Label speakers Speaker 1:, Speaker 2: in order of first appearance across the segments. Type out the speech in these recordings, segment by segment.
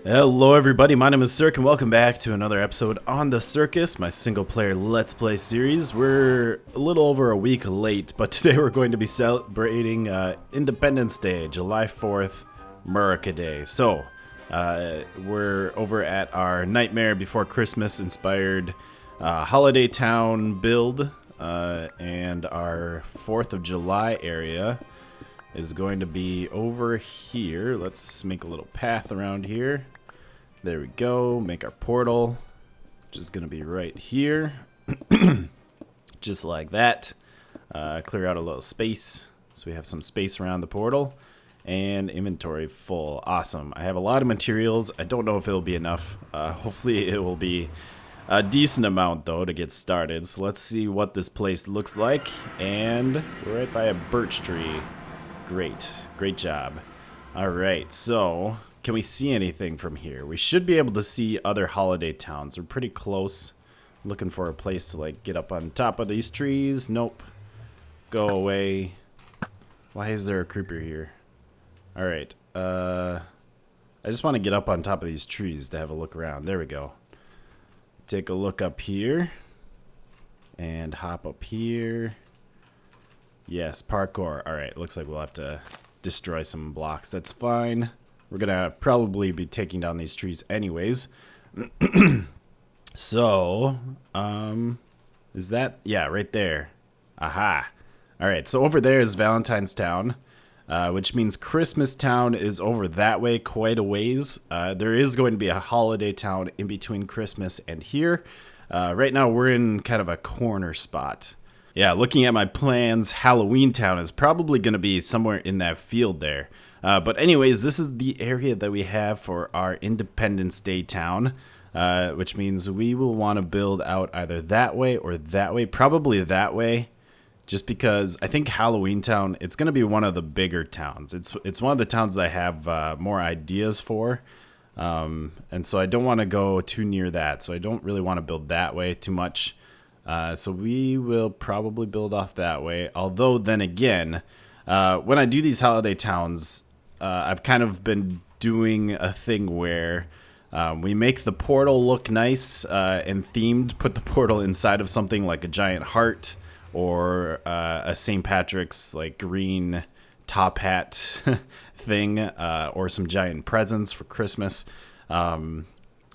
Speaker 1: Hello everybody, my name is Sirhc and welcome back to another episode on the Sirhcus, my single player Let's Play series. We're a little over a week late, but today we're going to be celebrating Independence Day, July 4th, MURICA Day. So, we're over at our Nightmare Before Christmas inspired Holiday Town build, and our 4th of July area is going to be over here. Let's make a little path around here. There we go. Make our portal, which is going to be right here. Just like that. Clear out a little space so we have some space around the portal. And inventory full. Awesome. I have a lot of materials. I don't know if it'll be enough. Hopefully it will be a decent amount though to get started. So let's see what this place looks like. And we're right by a birch tree. Great job. Alright, so can we see anything from here? We should be able to see other holiday towns. We're pretty close. Looking for a place to like get up on top of these trees. Nope. Go away. Why is there a creeper here? Alright, I just want to get up on top of these trees to have a look around. There we go. Take a look up here. And hop up here. Yes, parkour. Alright, looks like we'll have to destroy some blocks. That's fine. We're gonna probably be taking down these trees anyways. So, is that? Yeah, right there. Aha. Alright, so over there is Valentine's Town, which means Christmas Town is over that way quite a ways. There is going to be a holiday town in between Christmas and here. Right now we're in kind of a corner spot. Yeah, looking at my plans, Halloween Town is probably going to be somewhere in that field there. But anyways, this is the area that we have for our Independence Day town, which means we will want to build out either that way or that way, probably that way, just because I think Halloween Town, it's going to be one of the bigger towns. It's one of the towns that I have more ideas for, and so I don't want to go too near that, so I don't really want to build that way too much. So we will probably build off that way. Although then again, when I do these holiday towns, I've kind of been doing a thing where we make the portal look nice and themed. Put the portal inside of something like a giant heart or a St. Patrick's like green top hat thing, or some giant presents for Christmas.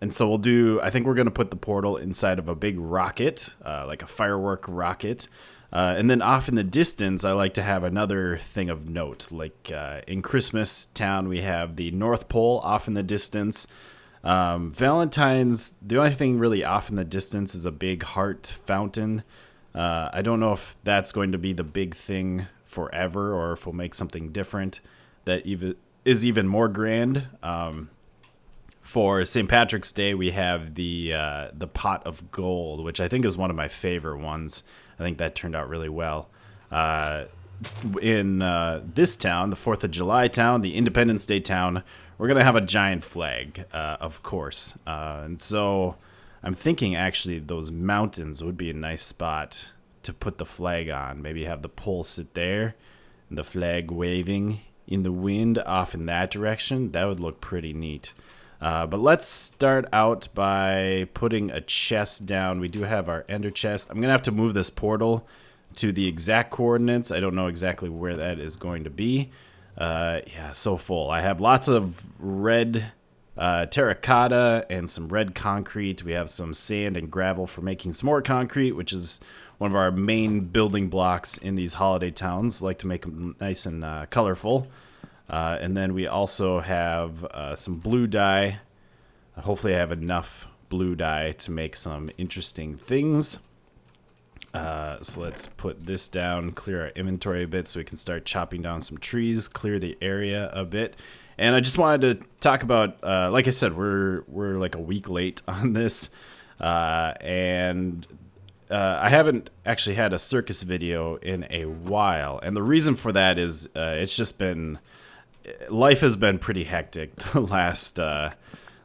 Speaker 1: And so we'll do, I think we're going to put the portal inside of a big rocket, like a firework rocket. And then off in the distance, I like to have another thing of note. Like in Christmas Town, we have the North Pole off in the distance. Valentine's, the only thing really off in the distance is a big heart fountain. I don't know if that's going to be the big thing forever or if we'll make something different that is even more grand. For St. Patrick's Day, we have the pot of gold, which I think is one of my favorite ones. I think that turned out really well. In this town, the 4th of July town, the Independence Day town, we're going to have a giant flag, of course. And so I'm thinking actually those mountains would be a nice spot to put the flag on. Maybe have the pole sit there and the flag waving in the wind off in that direction. That would look pretty neat. But let's start out by putting a chest down. We do have our ender chest. I'm going to have to move this portal to the exact coordinates. I don't know exactly where that is going to be. Yeah, so full. I have lots of red terracotta and some red concrete. We have some sand and gravel for making some more concrete, which is one of our main building blocks in these holiday towns. Like to make them nice and colorful. And then we also have some blue dye. Hopefully I have enough blue dye to make some interesting things. So let's put this down, clear our inventory a bit so we can start chopping down some trees, clear the area a bit. And I just wanted to talk about, like I said, we're like a week late on this. And I haven't actually had a Sirhcus video in a while. And the reason for that is it's just been... life has been pretty hectic the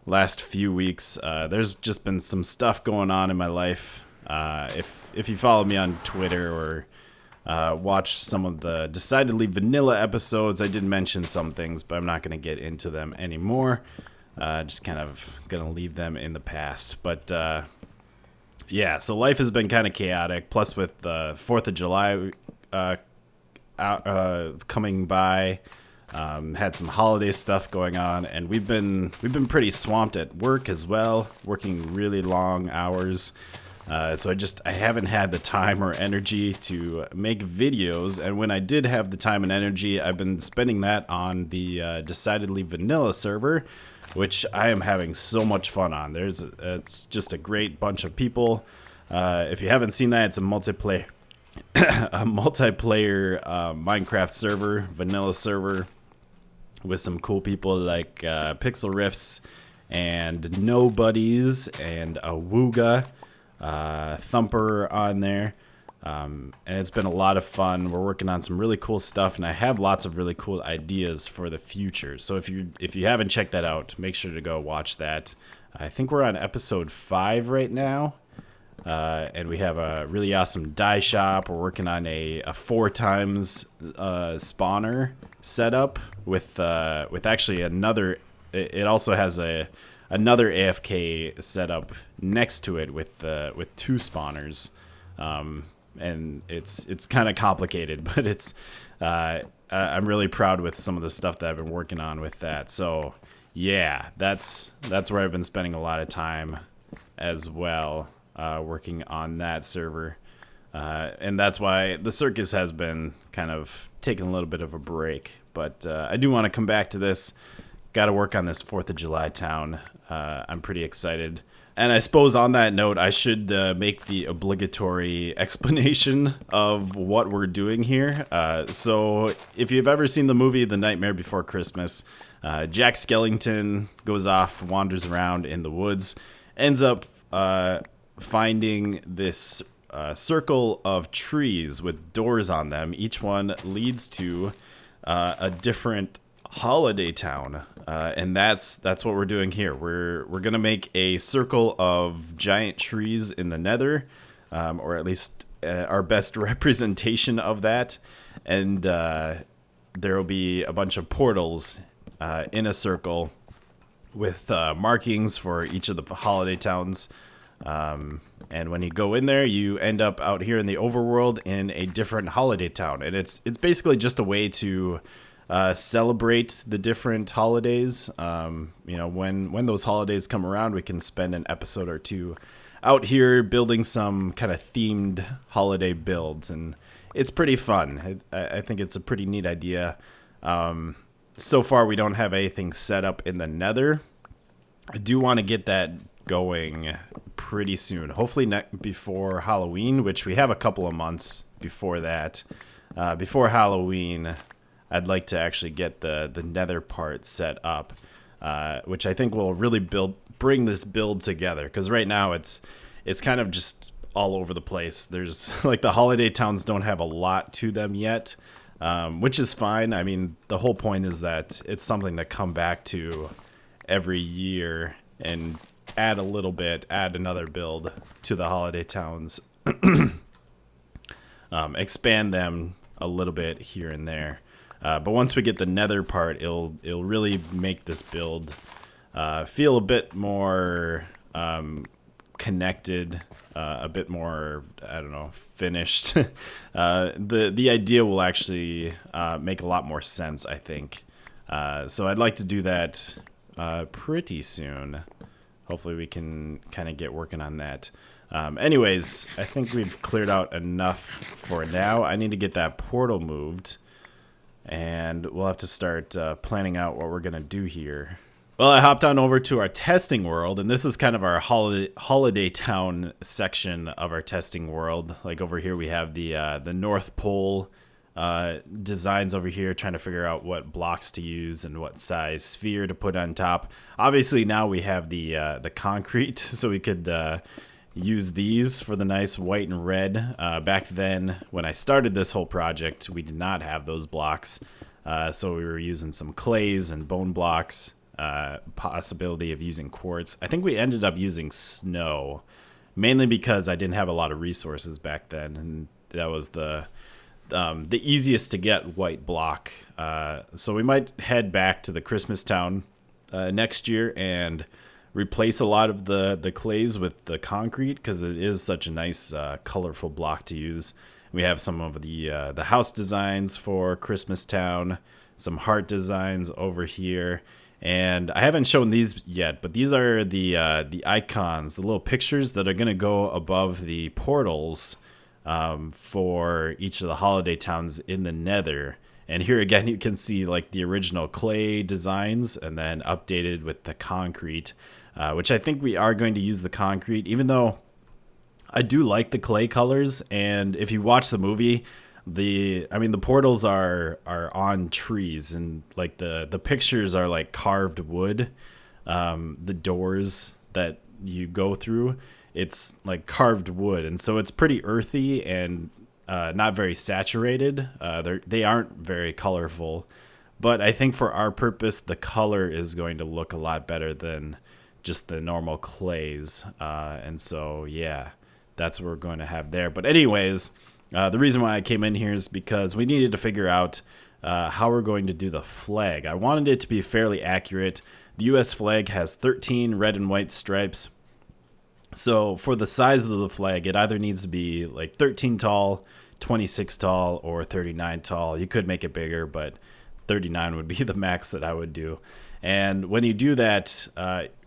Speaker 1: last few weeks. There's just been some stuff going on in my life. If you follow me on Twitter or watch some of the decidedly vanilla episodes, I did mention some things, but I'm not going to get into them anymore. Just kind of gonna leave them in the past. But yeah, so life has been kind of chaotic. Plus, with the 4th of July coming by, had some holiday stuff going on, and we've been pretty swamped at work as well, working really long hours. So I haven't had the time or energy to make videos, and when I did have the time and energy, I've been spending that on the decidedly vanilla server, which I am having so much fun on. It's just a great bunch of people. If you haven't seen that, it's a multiplayer Minecraft server, vanilla server, with some cool people like Pixel Riffs and Nobodies and Awooga, Thumper on there. And it's been a lot of fun. We're working on some really cool stuff, and I have lots of really cool ideas for the future. So if you haven't checked that out, make sure to go watch that. I think we're on episode 5 right now. And we have a really awesome dye shop. We're working on a 4x spawner setup with actually another. It also has another AFK setup next to it with 2 spawners, and it's kind of complicated, but I'm really proud with some of the stuff that I've been working on with that. So yeah, that's where I've been spending a lot of time as well. Working on that server, and that's why the Sirhcus has been kind of taking a little bit of a break, but I do want to come back to this. Got to work on this 4th of July town. I'm pretty excited, and I suppose on that note, I should make the obligatory explanation of what we're doing here. So if you've ever seen the movie The Nightmare Before Christmas, Jack Skellington goes off, wanders around in the woods, ends up finding this circle of trees with doors on them. Each one leads to a different holiday town, and that's what we're doing here. We're gonna make a circle of giant trees in the Nether, or at least our best representation of that, and there will be a bunch of portals in a circle with markings for each of the holiday towns. And when you go in there, you end up out here in the overworld in a different holiday town. And it's basically just a way to celebrate the different holidays. When those holidays come around, we can spend an episode or 2 out here building some kind of themed holiday builds. And it's pretty fun. I think it's a pretty neat idea. So far, we don't have anything set up in the Nether. I do want to get that going pretty soon, hopefully before Halloween, which we have a couple of months before that. Before Halloween, I'd like to actually get the Nether part set up, which I think will really bring this build together, because right now it's kind of just all over the place. There's like the holiday towns don't have a lot to them yet, which is fine. I mean, the whole point is that it's something to come back to every year and add another build to the holiday towns, expand them a little bit here and there. But once we get the Nether part, it'll really make this build feel a bit more connected, a bit more, I don't know, finished. The idea will actually make a lot more sense, I think. So I'd like to do that pretty soon. Hopefully we can kind of get working on that. Anyways, I think we've cleared out enough for now. I need to get that portal moved, and we'll have to start planning out what we're going to do here. Well, I hopped on over to our testing world, and this is kind of our holiday town section of our testing world. Like over here we have the North Pole designs over here, trying to figure out what blocks to use and what size sphere to put on top. Obviously now we have the concrete, so we could use these for the nice white and red. Back then when I started this whole project, we did not have those blocks, so we were using some clays and bone blocks. Possibility of using quartz. I think we ended up using snow, mainly because I didn't have a lot of resources back then, and that was the easiest to get white block. So we might head back to the Christmas town next year and replace a lot of the clays with the concrete, because it is such a nice colorful block to use. We have some of the house designs for Christmas Town, some heart designs over here, and I haven't shown these yet, but these are the icons, the little pictures that are going to go above the portals for each of the holiday towns in the Nether. And here again, you can see like the original clay designs and then updated with the concrete, which I think we are going to use the concrete, even though I do like the clay colors. And if you watch the movie, the portals are on trees, and like the pictures are like carved wood. The doors that you go through, it's like carved wood, and so it's pretty earthy and not very saturated. They aren't very colorful, but I think for our purpose, the color is going to look a lot better than just the normal clays. And so, yeah, that's what we're going to have there. But anyways, the reason why I came in here is because we needed to figure out how we're going to do the flag. I wanted it to be fairly accurate. The US flag has 13 red and white stripes. So for the size of the flag, it either needs to be like 13 tall, 26 tall, or 39 tall. You could make it bigger, but 39 would be the max that I would do. And when you do that,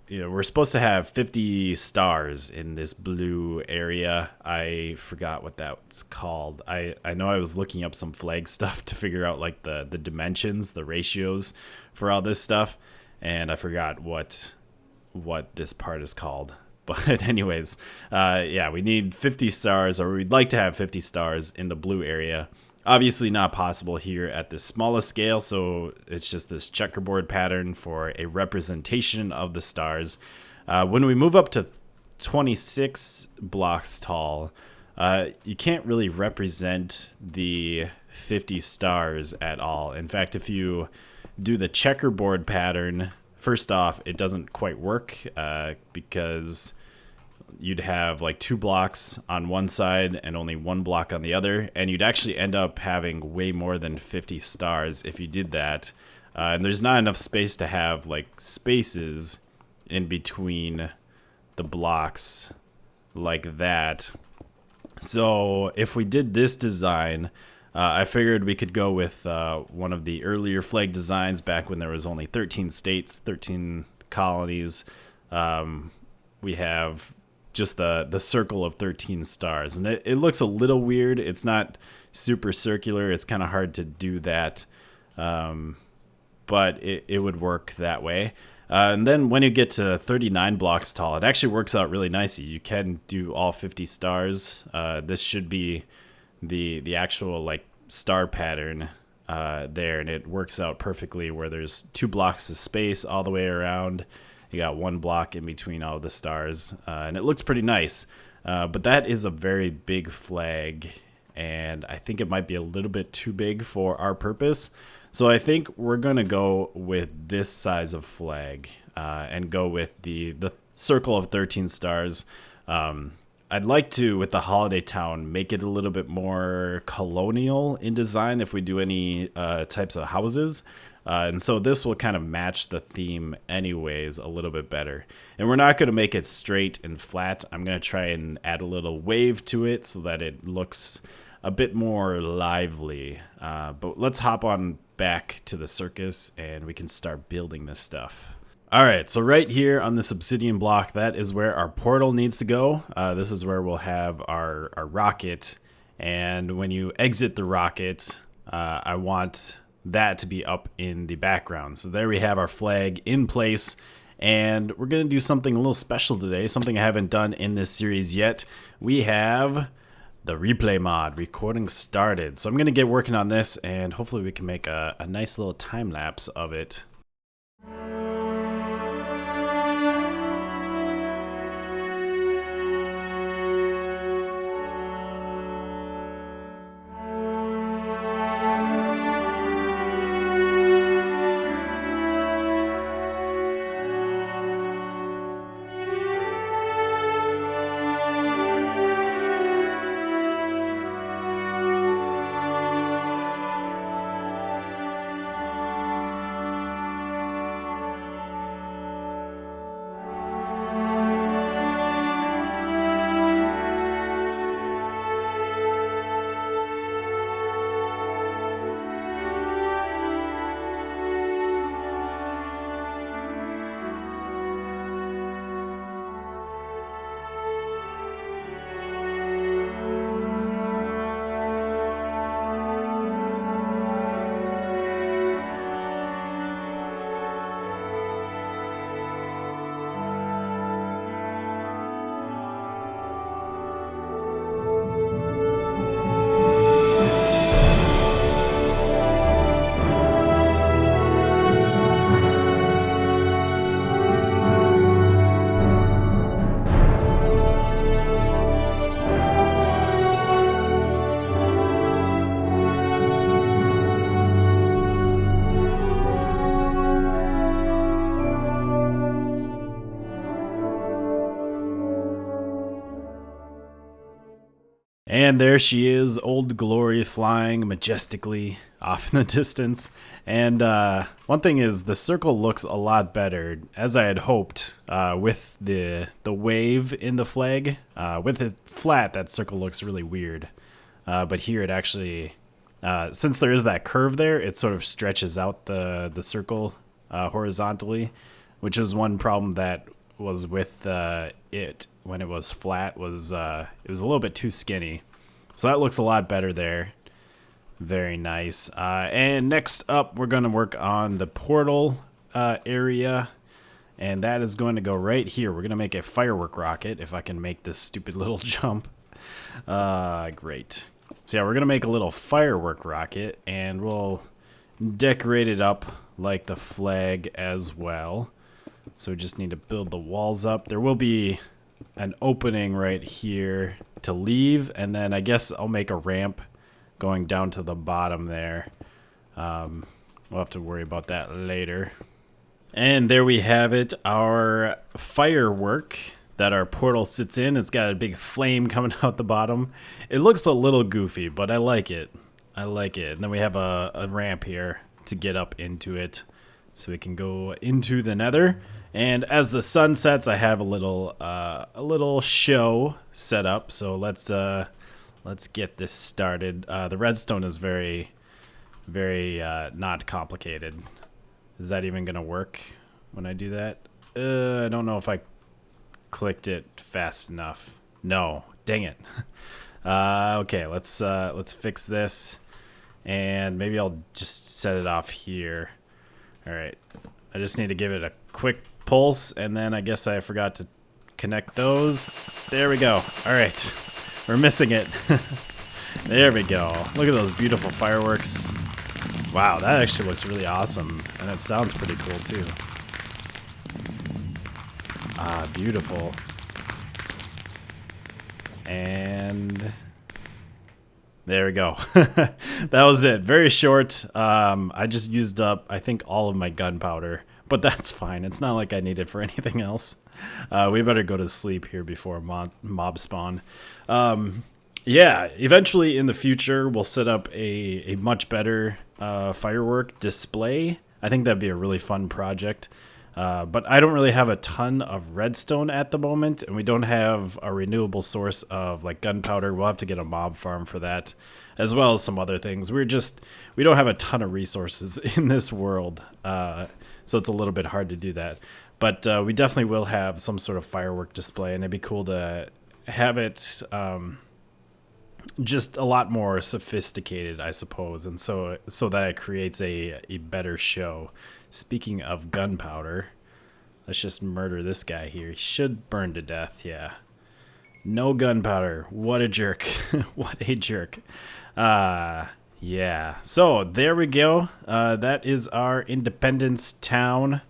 Speaker 1: we're supposed to have 50 stars in this blue area. I forgot what that's called. I know I was looking up some flag stuff to figure out like the dimensions, the ratios for all this stuff, and I forgot what this part is called. But anyways, yeah, we need 50 stars, or we'd like to have 50 stars in the blue area. Obviously not possible here at the smallest scale, so it's just this checkerboard pattern for a representation of the stars. When we move up to 26 blocks tall, you can't really represent the 50 stars at all. In fact, if you do the checkerboard pattern, first off, it doesn't quite work because you'd have like 2 blocks on one side and only 1 block on the other, and you'd actually end up having way more than 50 stars if you did that. And there's not enough space to have like spaces in between the blocks like that. So if we did this design, I figured we could go with one of the earlier flag designs back when there was only 13 states, 13 colonies. We have just the circle of 13 stars, and it looks a little weird. It's not super circular. It's kind of hard to do that, but it would work that way. And then when you get to 39 blocks tall, it actually works out really nicely. You can do all 50 stars. This should be the actual like star pattern there, and it works out perfectly where there's 2 blocks of space all the way around. You got 1 block in between all the stars, and it looks pretty nice. But that is a very big flag, and I think it might be a little bit too big for our purpose. So I think we're going to go with this size of flag and go with the circle of 13 stars. I'd like to, with the holiday town, make it a little bit more colonial in design if we do any types of houses. And so this will kind of match the theme anyways a little bit better. And we're not going to make it straight and flat. I'm going to try and add a little wave to it so that it looks a bit more lively. But let's hop on back to the circus and we can start building this stuff. All right, so right here on this obsidian block, that is where our portal needs to go. This is where we'll have our rocket. And when you exit the rocket, I want that to be up in the background. So there we have our flag in place, and we're going to do something a little special today, something I haven't done in this series yet. We have the replay mod, recording started. So I'm going to get working on this, and hopefully we can make a nice little time lapse of it. And there she is, Old Glory, flying majestically off in the distance. And one thing is, the circle looks a lot better, as I had hoped, with the wave in the flag. With it flat, that circle looks really weird. But here it actually, since there is that curve there, it sort of stretches out the circle horizontally, which is one problem that was with it when it was flat, was it was a little bit too skinny. So that looks a lot better there. Very nice. And next up, we're going to work on the portal area, and that is going to go right here. We're going to make a firework rocket, if I can make this stupid little jump. Great. So yeah, we're going to make a little firework rocket, and we'll decorate it up like the flag as well. So we just need to build the walls up. There will be an opening right here to leave, and then I guess I'll make a ramp going down to the bottom there. We'll have to worry about that later. And there we have it, our firework that our portal sits in. It's got a big flame coming out the bottom. It looks a little goofy, but I like it. I like it. And then we have a ramp here to get up into it, so we can go into the nether. And as the sun sets, I have a little show set up. So let's get this started. The redstone is very not complicated. Is that even gonna work when I do that? I don't know if I clicked it fast enough. No, dang it. Okay, let's fix this, and maybe I'll just set it off here. All right, I just need to give it a quick pulse, and then I guess I forgot to connect those. There we go. All right, we're missing it. There we go. Look at those beautiful fireworks. Wow, that actually looks really awesome, and it sounds pretty cool too. Ah, beautiful. And there we go. That was it. Very short. I just used up, I think, all of my gunpowder, but that's fine. It's not like I need it for anything else. We better go to sleep here before mob spawn. Yeah, eventually in the future, we'll set up a much better firework display. I think that'd be a really fun project. But I don't really have a ton of redstone at the moment, and we don't have a renewable source of like gunpowder. We'll have to get a mob farm for that, as well as some other things. We don't have a ton of resources in this world, so it's a little bit hard to do that. But we definitely will have some sort of firework display, and it'd be cool to have it just a lot more sophisticated, I suppose, and so that it creates a better show. Speaking of gunpowder, let's just murder this guy here. He should burn to death, yeah. No gunpowder. What a jerk. What a jerk. Yeah. So, there we go. That is our Independence Town.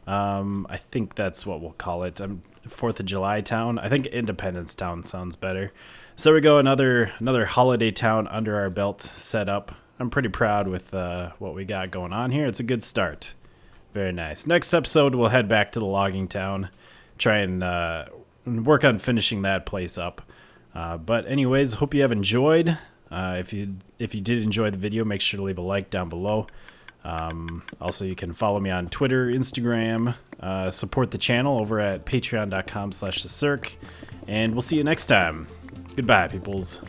Speaker 1: I think that's what we'll call it. 4th of July town. I think Independence Town sounds better. So there we go, another holiday town under our belt set up. I'm pretty proud with what we got going on here. It's a good start. Very nice. Next episode, we'll head back to the logging town, try and work on finishing that place up. But anyways, hope you have enjoyed. If you did enjoy the video, make sure to leave a like down below. Also, you can follow me on Twitter, Instagram, support the channel over at patreon.com/theSirhc, and we'll see you next time. Goodbye, peoples.